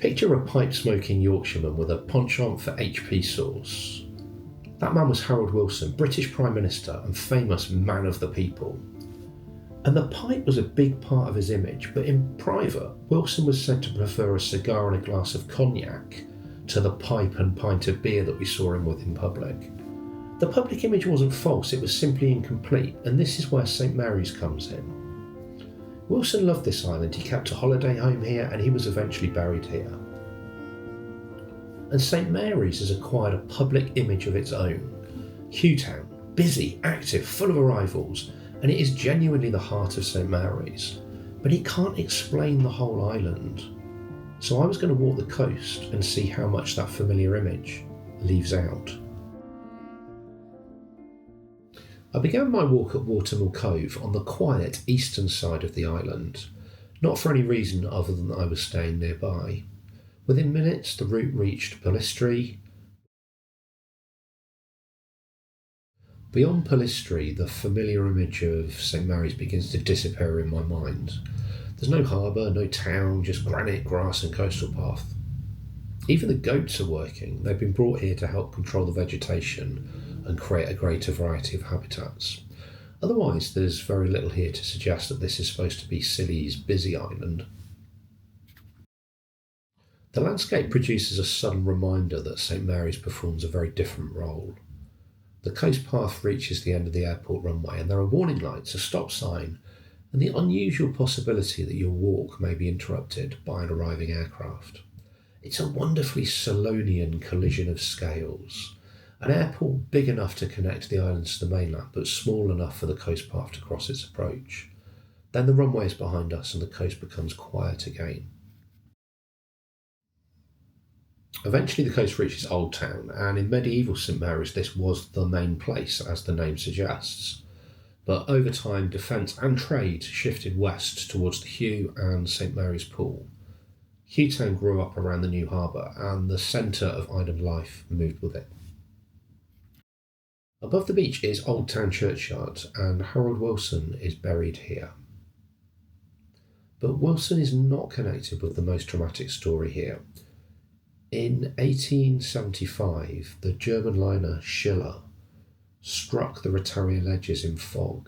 Picture a pipe-smoking Yorkshireman with a penchant for HP sauce. That man was Harold Wilson, British Prime Minister and famous man of the people. And the pipe was a big part of his image, but in private, Wilson was said to prefer a cigar and a glass of cognac to the pipe and pint of beer that we saw him with in public. The public image wasn't false, it was simply incomplete, and this is where St Mary's comes in. Wilson loved this island, he kept a holiday home here, and he was eventually buried here. And St Mary's has acquired a public image of its own. Hugh Town, busy, active, full of arrivals, and it is genuinely the heart of St Mary's. But he can't explain the whole island. So I was going to walk the coast and see how much that familiar image leaves out. I began my walk at Watermill Cove on the quiet eastern side of the island, not for any reason other than that I was staying nearby. Within minutes, the route reached Pelistry. Beyond Pelistry, the familiar image of St Mary's begins to disappear in my mind. There's no harbour, no town, just granite, grass and coastal path. Even the goats are working. They've been brought here to help control the vegetation and create a greater variety of habitats. Otherwise, there's very little here to suggest that this is supposed to be Scilly's busy island. The landscape produces a sudden reminder that St Mary's performs a very different role. The coast path reaches the end of the airport runway and there are warning lights, a stop sign, and the unusual possibility that your walk may be interrupted by an arriving aircraft. It's a wonderfully Scillonian collision of scales. An airport big enough to connect the islands to the mainland, but small enough for the coast path to cross its approach. Then the runway is behind us and the coast becomes quiet again. Eventually the coast reaches Old Town, and in medieval St Mary's this was the main place, as the name suggests. But over time, defence and trade shifted west towards the Hugh and St Mary's Pool. Hugh Town grew up around the new harbour, and the centre of island life moved with it. Above the beach is Old Town Churchyard, and Harold Wilson is buried here. But Wilson is not connected with the most dramatic story here. In 1875, the German liner Scilly struck the Retaria ledges in fog.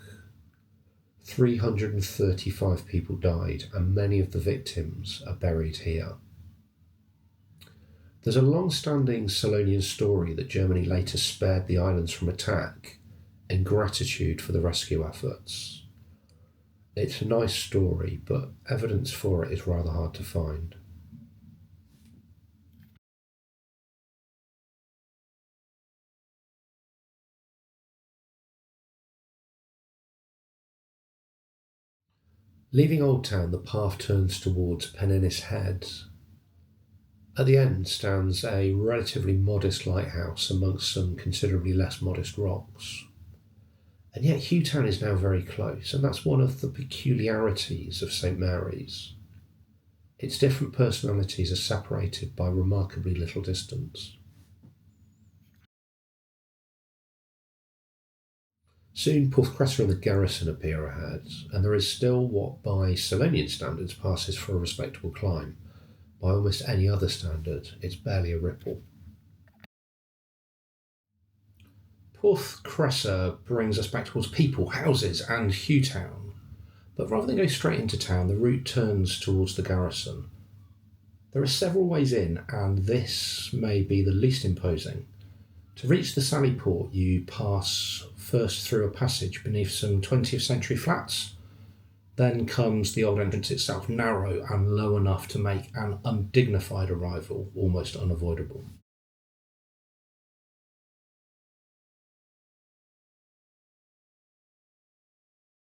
335 people died, and many of the victims are buried here. There's a long-standing Scillonian story that Germany later spared the islands from attack in gratitude for the rescue efforts. It's a nice story, but evidence for it is rather hard to find. Leaving Old Town, the path turns towards Peninnis Head. At the end stands a relatively modest lighthouse amongst some considerably less modest rocks. And yet Hugh Town is now very close, and that's one of the peculiarities of St Mary's. Its different personalities are separated by remarkably little distance. Soon Porthcressa and the Garrison appear ahead, and there is still what by Scillonian standards passes for a respectable climb. By almost any other standard, it's barely a ripple. Porthcressa brings us back towards people, houses and Hugh Town. But rather than go straight into town, the route turns towards the garrison. There are several ways in, and this may be the least imposing. To reach the Scilly port, you pass first through a passage beneath some 20th century flats. Then comes the old entrance itself, narrow and low enough to make an undignified arrival almost unavoidable.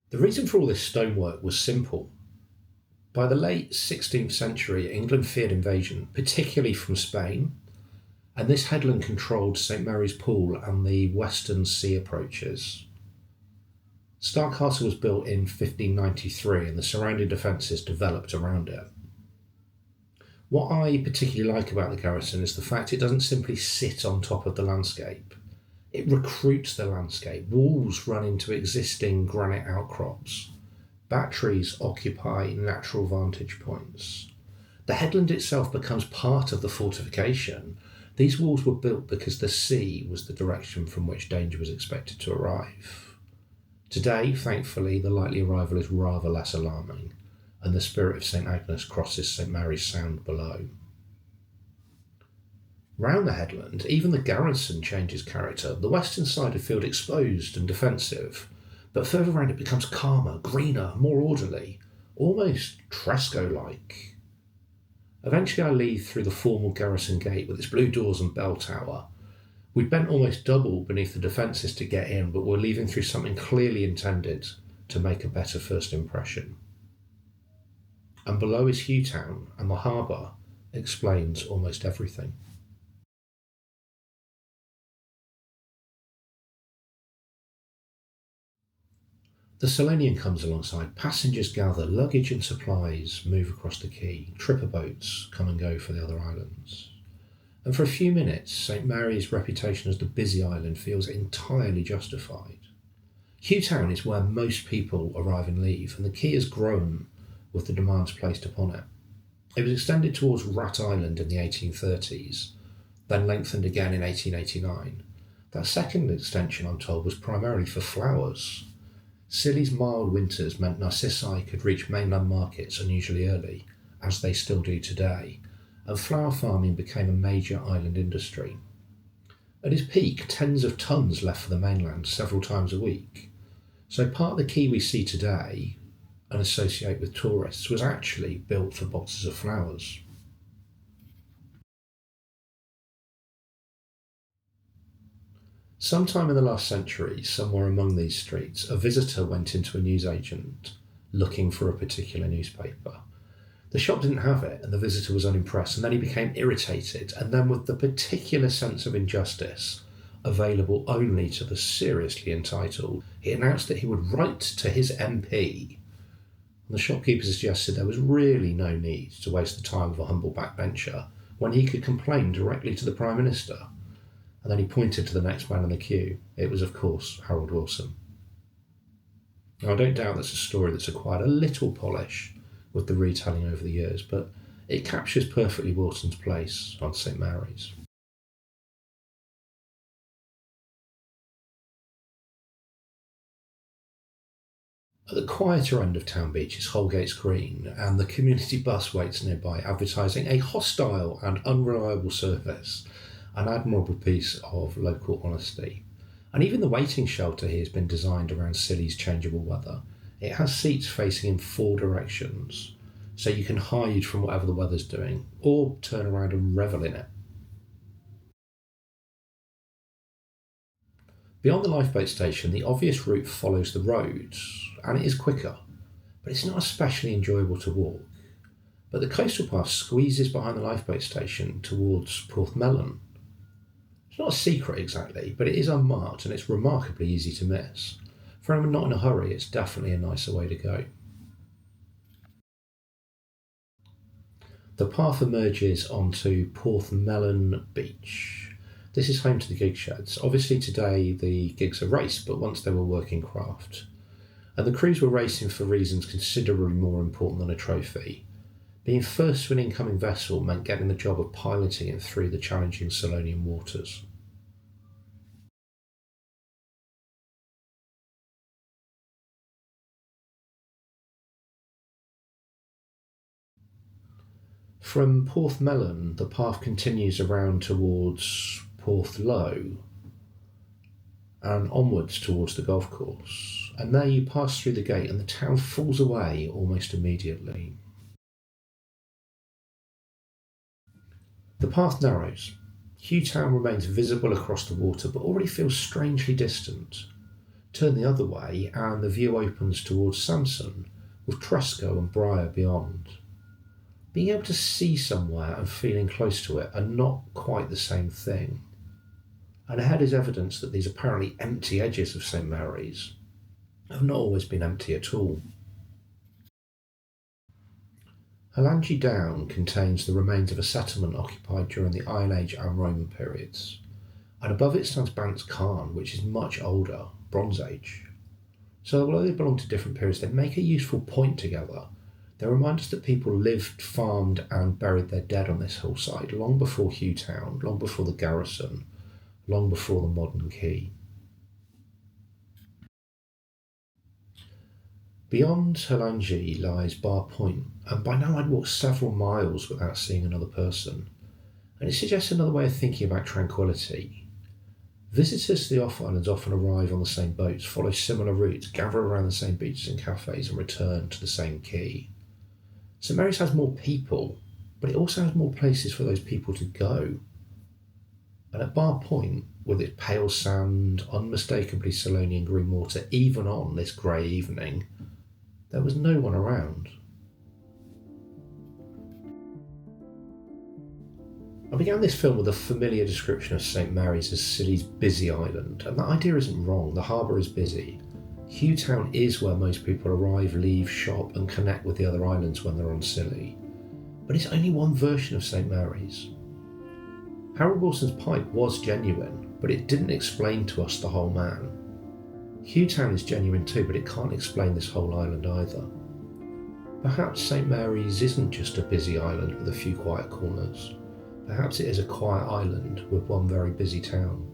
The reason for all this stonework was simple. By the late 16th century, England feared invasion, particularly from Spain, and this headland controlled St Mary's Pool and the western sea approaches. Stark Castle was built in 1593 and the surrounding defences developed around it. What I particularly like about the garrison is the fact it doesn't simply sit on top of the landscape. It recruits the landscape. Walls run into existing granite outcrops. Batteries occupy natural vantage points. The headland itself becomes part of the fortification. These walls were built because the sea was the direction from which danger was expected to arrive. Today, thankfully, the likely arrival is rather less alarming, and the spirit of St Agnes crosses St Mary's Sound below. Round the headland, even the garrison changes character. The western side of the field exposed and defensive, but further round it becomes calmer, greener, more orderly, almost Tresco-like. Eventually I leave through the formal garrison gate with its blue doors and bell tower. We'd bent almost double beneath the defences to get in, but we're leaving through something clearly intended to make a better first impression. And below is Hugh Town, and the harbour explains almost everything. The Scillonian comes alongside, passengers gather, luggage and supplies move across the quay, tripper boats come and go for the other islands. And for a few minutes, St Mary's reputation as the busy island feels entirely justified. Hugh Town is where most people arrive and leave, and the quay has grown with the demands placed upon it. It was extended towards Rat Island in the 1830s, then lengthened again in 1889. That second extension, I'm told, was primarily for flowers. Scilly's mild winters meant narcissi could reach mainland markets unusually early, as they still do today, and flower farming became a major island industry. At its peak, tens of tons left for the mainland several times a week. So part of the quay we see today and associate with tourists was actually built for boxes of flowers. Sometime in the last century, somewhere among these streets, a visitor went into a newsagent looking for a particular newspaper. The shop didn't have it, and the visitor was unimpressed, and then he became irritated, and then with the particular sense of injustice available only to the seriously entitled, he announced that he would write to his MP. And the shopkeeper suggested there was really no need to waste the time of a humble backbencher when he could complain directly to the Prime Minister. And then he pointed to the next man in the queue. It was, of course, Harold Wilson. Now, I don't doubt that's a story that's acquired a little polish with the retelling over the years, but it captures perfectly Wilson's place on St Mary's. At the quieter end of Town Beach is Holgate's Green, and the community bus waits nearby, advertising a hostile and unreliable service, an admirable piece of local honesty. And even the waiting shelter here has been designed around Scilly's changeable weather. It has seats facing in 4 directions, so you can hide from whatever the weather's doing, or turn around and revel in it. Beyond the lifeboat station, the obvious route follows the roads, and it is quicker, but it's not especially enjoyable to walk. But the coastal path squeezes behind the lifeboat station towards Porthmellon. It's not a secret exactly, but it is unmarked and it's remarkably easy to miss. For anyone not in a hurry, it's definitely a nicer way to go. The path emerges onto Porthmellon Beach. This is home to the gig sheds. Obviously today the gigs are raced, but once they were working craft. And the crews were racing for reasons considerably more important than a trophy. Being first to an incoming vessel meant getting the job of piloting it through the challenging Scillonian waters. From Porthmellon, the path continues around towards Porthlow and onwards towards the golf course. And there you pass through the gate and the town falls away almost immediately. The path narrows. Hugh Town remains visible across the water, but already feels strangely distant. Turn the other way, and the view opens towards Samson, with Tresco and Briar beyond. Being able to see somewhere and feeling close to it are not quite the same thing. And ahead is evidence that these apparently empty edges of St Mary's have not always been empty at all. Halangy Down contains the remains of a settlement occupied during the Iron Age and Roman periods, and above it stands Bant's Cairn, which is much older, Bronze Age. So although they belong to different periods, they make a useful point together. They remind us that people lived, farmed and buried their dead on this hillside long before Hugh Town, long before the Garrison, long before the modern Quay. Beyond Halangy lies Bar Point, and by now I'd walked several miles without seeing another person, and it suggests another way of thinking about tranquility. Visitors to the off-islands often arrive on the same boats, follow similar routes, gather around the same beaches and cafes, and return to the same quay. St Mary's has more people, but it also has more places for those people to go. And at Bar Point, with its pale sand, unmistakably Scillonian green water, even on this grey evening, there was no one around. I began this film with a familiar description of St Mary's as Scilly's busy island, and that idea isn't wrong. The harbour is busy. Hugh Town is where most people arrive, leave, shop and connect with the other islands when they're on Scilly. But it's only one version of St Mary's. Harold Wilson's pipe was genuine, but it didn't explain to us the whole man. Hugh Town is genuine too, but it can't explain this whole island either. Perhaps St Mary's isn't just a busy island with a few quiet corners. Perhaps it is a quiet island with one very busy town.